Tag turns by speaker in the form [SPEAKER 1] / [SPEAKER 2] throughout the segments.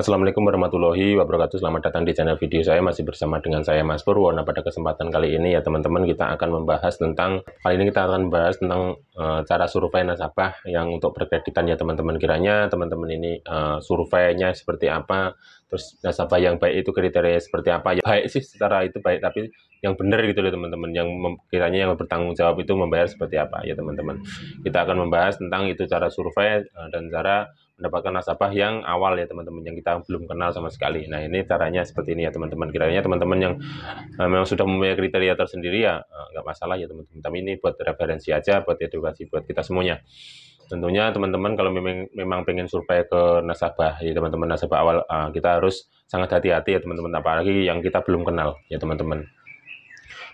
[SPEAKER 1] Assalamualaikum warahmatullahi wabarakatuh. Selamat datang di channel video saya. Masih bersama dengan saya Mas Purwo. Nah, pada kesempatan kali ini ya teman-teman, kita akan membahas tentang cara survei nasabah yang untuk perkreditan ya teman-teman. Kiranya teman-teman ini surveinya seperti apa, terus nasabah yang baik itu kriteria seperti apa. Ya baik sih, secara itu baik, tapi yang benar gitu loh teman-teman, kiranya yang bertanggung jawab itu membayar seperti apa ya teman-teman. Kita akan membahas tentang itu cara survei dan cara mendapatkan nasabah yang awal ya teman-teman, yang kita belum kenal sama sekali. Nah, ini caranya seperti ini ya teman-teman. Kiranya teman-teman yang memang sudah mempunyai kriteria tersendiri ya nggak masalah ya teman-teman. Tapi ini buat referensi aja, buat edukasi buat kita semuanya. Tentunya teman-teman kalau memang pengen survei ke nasabah ya teman-teman, nasabah awal, kita harus sangat hati-hati ya teman-teman, apalagi yang kita belum kenal ya teman-teman.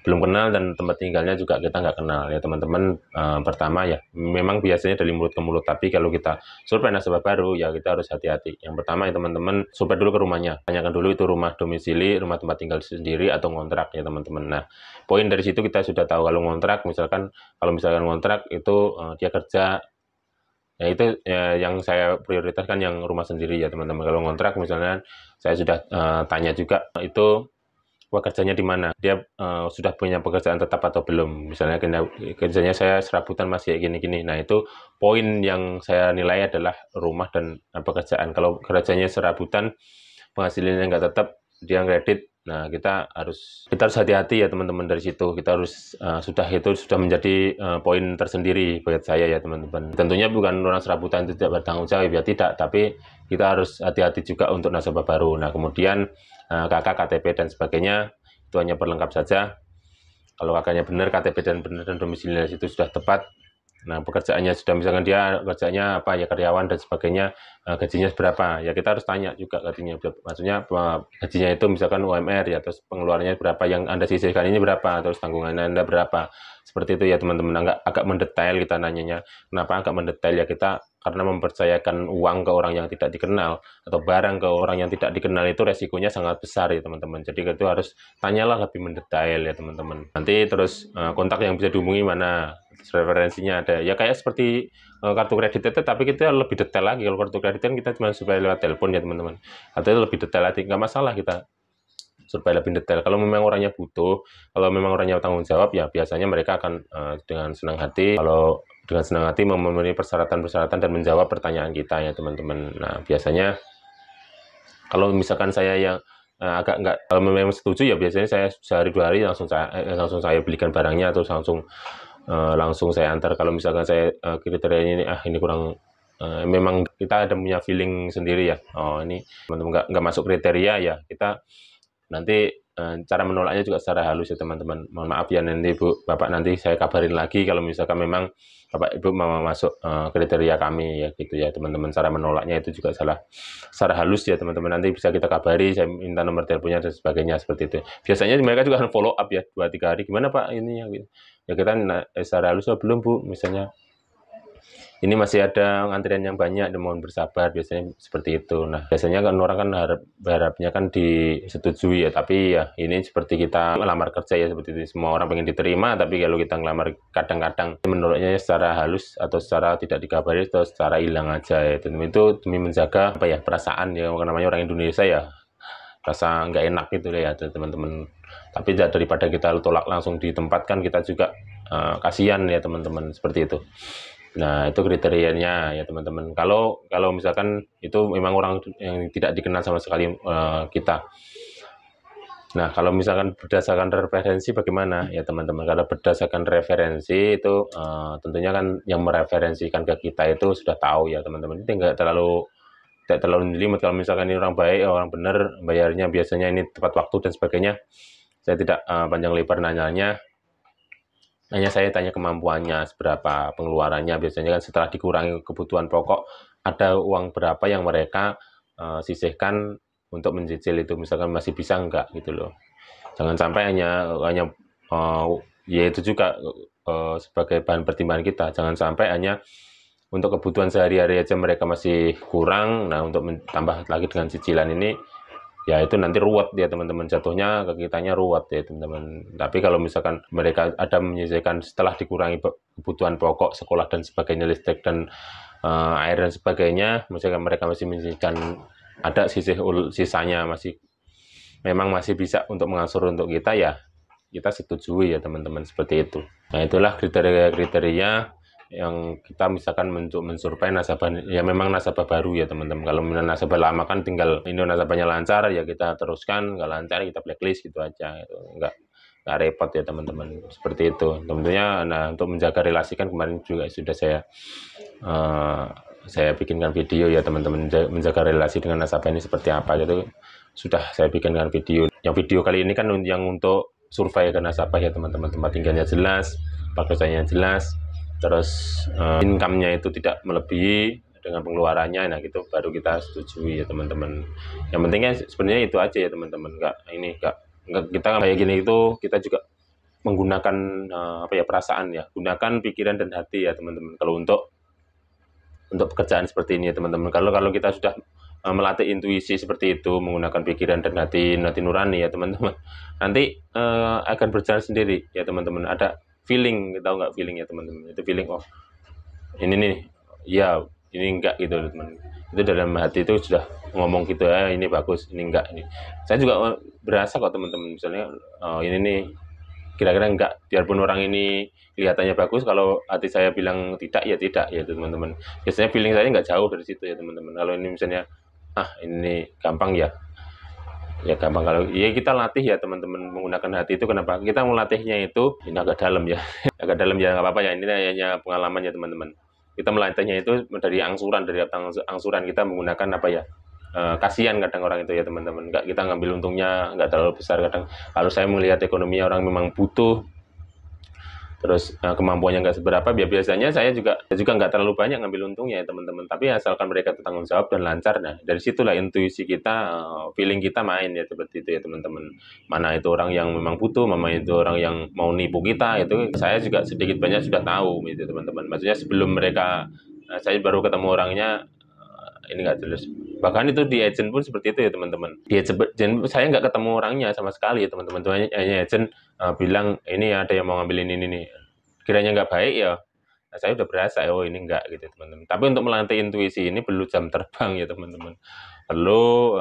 [SPEAKER 1] Belum kenal dan tempat tinggalnya juga kita nggak kenal ya teman-teman. Pertama ya memang biasanya dari mulut ke mulut, tapi kalau kita survei nasabah baru ya kita harus hati-hati. Yang pertama ya teman-teman, survei dulu ke rumahnya, tanyakan dulu itu rumah domisili, rumah tempat tinggal sendiri atau ngontrak ya teman-teman. Nah, poin dari situ kita sudah tahu. Kalau ngontrak, kalau misalkan ngontrak itu dia kerja, ya itu ya, yang saya prioritaskan yang rumah sendiri ya teman-teman. Kalau ngontrak misalnya saya sudah tanya juga itu pekerjaannya di mana, dia sudah punya pekerjaan tetap atau belum. Misalnya kerjanya saya serabutan masih kayak gini-gini. Nah, itu poin yang saya nilai adalah rumah dan pekerjaan. Kalau kerjanya serabutan, penghasilannya nggak tetap, dia kredit. Nah, kita harus hati-hati ya teman-teman. Dari situ kita harus sudah menjadi poin tersendiri buat saya ya teman-teman. Tentunya bukan orang serabutan itu tidak bertanggung jawab ya, tidak, tapi kita harus hati-hati juga untuk nasabah baru. Nah, kemudian KK, KTP dan sebagainya itu hanya perlengkap saja. Kalau kakaknya benar, KTP dan benar, dan domisilinya itu sudah tepat. Nah, pekerjaannya sudah, misalkan dia kerjanya apa ya, karyawan dan sebagainya, gajinya berapa ya, kita harus tanya juga gajinya. Maksudnya gajinya itu misalkan UMR ya, terus pengeluarannya berapa, yang Anda sisihkan ini berapa, terus tanggungan Anda berapa, seperti itu ya teman-teman. Agak mendetail kita nanyanya. Kenapa agak mendetail ya, kita karena mempercayakan uang ke orang yang tidak dikenal atau barang ke orang yang tidak dikenal itu resikonya sangat besar ya teman-teman. Jadi itu harus tanyalah lebih mendetail ya teman-teman. Nanti terus kontak yang bisa dihubungi mana, referensinya ada ya, kayak seperti kartu kredit itu, tapi kita lebih detail lagi. Kalau kartu kredit kan kita cuma supaya lewat telepon ya teman-teman, atau lebih detail lagi, nggak masalah kita supaya lebih detail. Kalau memang orangnya butuh, kalau memang orangnya tanggung jawab, ya biasanya mereka akan dengan senang hati, memenuhi persyaratan-persyaratan dan menjawab pertanyaan kita ya teman-teman. Nah, biasanya kalau misalkan saya yang agak nggak, kalau memang setuju ya biasanya saya sehari 2 hari langsung saya belikan barangnya, atau langsung saya antar. Kalau misalkan saya kriterianya ini kurang, memang kita ada punya feeling sendiri ya, ini teman-teman nggak masuk kriteria ya, kita nanti cara menolaknya juga secara halus ya teman-teman. Mohon maaf ya, nanti Bu, Bapak, nanti saya kabarin lagi kalau misalkan memang Bapak Ibu mau masuk kriteria kami ya, gitu ya teman-teman. Cara menolaknya itu juga secara halus ya teman-teman. Nanti bisa kita kabari, saya minta nomor teleponnya dan sebagainya, seperti itu. Biasanya mereka juga akan follow up ya, 2-3 hari, gimana Pak ini ya, gitu. Ya kita secara halus, belum Bu, misalnya ini masih ada antrian yang banyak dan mohon bersabar, biasanya seperti itu. Nah, biasanya kan orang kan berharapnya kan disetujui ya, tapi ya ini seperti kita melamar kerja ya, seperti itu. Semua orang pengen diterima, tapi kalau kita ngelamar kadang-kadang menurutnya secara halus atau secara tidak dikabari atau secara hilang aja ya. Itu demi menjaga apa ya, perasaan ya, namanya orang Indonesia ya, rasa nggak enak gitu ya teman-teman. Tapi daripada kita tolak langsung di tempat, kan kita juga kasihan ya teman-teman, seperti itu. Nah, itu kriterianya ya teman-teman. Kalau misalkan itu memang orang yang tidak dikenal sama sekali kita. Nah, kalau misalkan berdasarkan referensi bagaimana ya teman-teman? Kalau berdasarkan referensi itu tentunya kan yang mereferensikan ke kita itu sudah tahu ya teman-teman. Itu tidak terlalu jelimet. Kalau misalkan ini orang baik, orang benar, bayarnya biasanya ini tepat waktu dan sebagainya, saya tidak panjang lebar nanyanya. Hanya saya tanya kemampuannya, seberapa pengeluarannya. Biasanya kan setelah dikurangi kebutuhan pokok, ada uang berapa yang mereka sisihkan untuk mencicil itu, misalkan masih bisa enggak gitu loh. Jangan sampai hanya ya itu juga sebagai bahan pertimbangan kita. Jangan sampai hanya untuk kebutuhan sehari-hari aja mereka masih kurang. Nah, untuk tambah lagi dengan cicilan ini, ya itu nanti ruwet ya teman-teman, jatuhnya ke kitanya ruwet ya teman-teman. Tapi kalau misalkan mereka ada menyelesaikan setelah dikurangi kebutuhan pokok, sekolah dan sebagainya, listrik dan air dan sebagainya, misalkan mereka masih menyelesaikan ada sisanya memang masih bisa untuk mengangsur untuk kita, ya kita setujui ya teman-teman, seperti itu. Nah, itulah kriteria-kriteria yang kita misalkan mensurvei nasabah, ya memang nasabah baru ya teman-teman. Kalau nasabah lama kan tinggal ini nasabahnya lancar ya kita teruskan, nggak lancar kita blacklist gitu aja, itu nggak repot ya teman-teman, seperti itu tentunya. Nah, untuk menjaga relasi kan kemarin juga sudah saya bikinkan video ya teman-teman, menjaga relasi dengan nasabah ini seperti apa gitu, sudah saya bikinkan video. Yang video kali ini kan yang untuk survei ke nasabah ya teman-teman, tempat tinggalnya jelas, pekerjaannya jelas, terus income-nya itu tidak melebihi dengan pengeluarannya, nah gitu baru kita setujui ya teman-teman. Yang pentingnya sebenarnya itu aja ya teman-teman, nggak kita kayak gini itu kita juga menggunakan perasaan ya, gunakan pikiran dan hati ya teman-teman. Kalau untuk pekerjaan seperti ini ya teman-teman, kalau kita sudah melatih intuisi seperti itu, menggunakan pikiran dan hati nurani ya teman-teman, nanti akan berjalan sendiri ya teman-teman. Ada feeling, tahu nggak feeling ya teman-teman, itu feeling, oh ini nih ya, ini enggak gitu teman. Itu dalam hati itu sudah ngomong gitu ya, ini bagus, ini enggak. Ini saya juga berasa kok teman-teman, misalnya ini nih kira-kira enggak, biarpun orang ini kelihatannya bagus, kalau hati saya bilang tidak ya tidak ya teman-teman. Biasanya feeling saya nggak jauh dari situ ya teman-teman. Kalau ini misalnya ini gampang ya gampang. Kalau ya kita latih ya teman-teman menggunakan hati itu. Kenapa kita melatihnya itu, ini agak dalam ya agak dalam ya, nggak apa-apa ya, ini hanya pengalaman ya teman-teman. Kita melatihnya itu dari angsuran kita menggunakan kasihan kadang orang itu ya teman-teman. Kita ngambil untungnya nggak terlalu besar kadang. Kalau saya melihat ekonominya orang memang butuh, terus kemampuannya nggak seberapa, biasanya saya juga nggak terlalu banyak ngambil untungnya ya teman-teman. Tapi asalkan mereka bertanggung jawab dan lancar, nah dari situlah intuisi kita, feeling kita main ya, seperti itu ya teman-teman. Mana itu orang yang memang butuh, mana itu orang yang mau nipu kita, itu saya juga sedikit banyak sudah tahu gitu teman-teman. Maksudnya sebelum mereka, saya baru ketemu orangnya, ini nggak jelas. Bahkan itu di agent pun seperti itu ya teman-teman. Di agent saya nggak ketemu orangnya sama sekali ya teman-teman. Hanya agent bilang ini ada yang mau ngambil ini nih. Kiranya nggak baik ya, saya udah berasa oh ini enggak gitu teman-teman. Tapi untuk melatih intuisi ini perlu jam terbang ya teman-teman. Perlu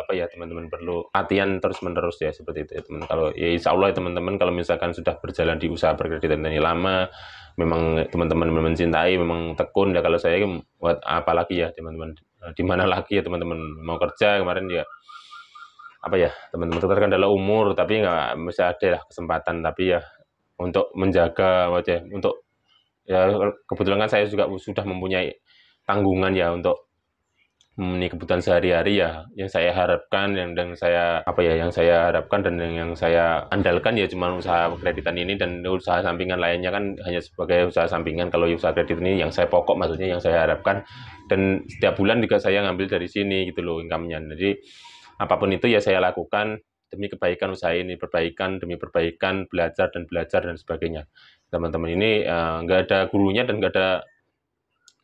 [SPEAKER 1] teman-teman, perlu latihan terus-menerus ya, seperti itu ya teman. Kalau ya insya Allah ya teman-teman, kalau misalkan sudah berjalan di usaha perkreditan ini lama, memang teman-teman mencintai, memang tekun ya. Kalau saya buat apa lagi ya teman-teman, di mana lagi ya teman-teman, mau kerja kemarin ya teman-teman, terkendala umur, tapi nggak bisa ada lah kesempatan. Tapi ya untuk menjaga untuk ya, kebetulan kan saya juga sudah mempunyai tanggungan ya untuk memenuhi kebutuhan sehari-hari ya. Yang saya harapkan, yang saya harapkan dan yang saya andalkan ya cuma usaha kreditan ini, dan usaha sampingan lainnya kan hanya sebagai usaha sampingan. Kalau usaha kredit ini yang saya pokok, maksudnya yang saya harapkan, dan setiap bulan juga saya ngambil dari sini gitu loh income-nya. Jadi apapun itu ya saya lakukan demi kebaikan usaha ini, perbaikan demi perbaikan, belajar dan sebagainya. Teman-teman ini nggak ada gurunya dan nggak ada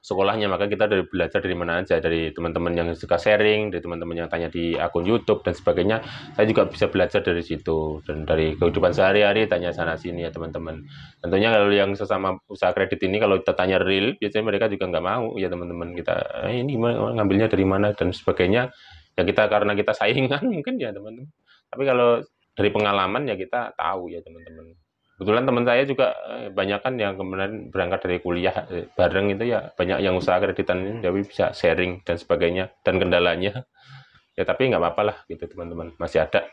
[SPEAKER 1] sekolahnya, maka kita belajar dari mana aja, dari teman-teman yang suka sharing, dari teman-teman yang tanya di akun YouTube dan sebagainya. Saya juga bisa belajar dari situ, dan dari kehidupan sehari-hari tanya sana sini ya teman-teman. Tentunya kalau yang sesama usaha kredit ini, kalau kita tanya real, biasanya mereka juga nggak mau ya teman-teman. Kita ini ngambilnya dari mana dan sebagainya ya, karena kita saingan mungkin ya teman-teman. Tapi kalau dari pengalaman ya kita tahu ya teman-teman. Kebetulan teman saya juga banyak kan yang kemudian berangkat dari kuliah bareng itu ya, banyak yang usaha kreditan ini, jadi bisa sharing dan sebagainya dan kendalanya. Ya tapi nggak apa-apa lah gitu teman-teman, masih ada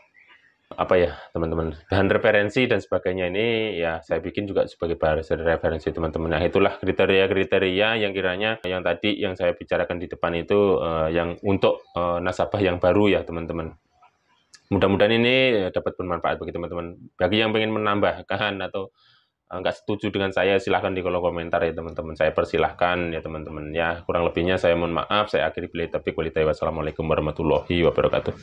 [SPEAKER 1] teman-teman, bahan referensi dan sebagainya ini ya saya bikin juga sebagai bahan referensi teman-teman. Nah itulah kriteria-kriteria yang kiranya yang tadi yang saya bicarakan di depan itu, yang untuk nasabah yang baru ya teman-teman. Mudah-mudahan ini dapat bermanfaat bagi teman-teman. Bagi yang ingin menambahkan atau nggak setuju dengan saya, silahkan di kolom komentar ya teman-teman. Saya persilahkan ya teman-teman. Ya kurang lebihnya saya mohon maaf. Saya akhiri bila taufiq walhidayah. Wassalamualaikum warahmatullahi wabarakatuh.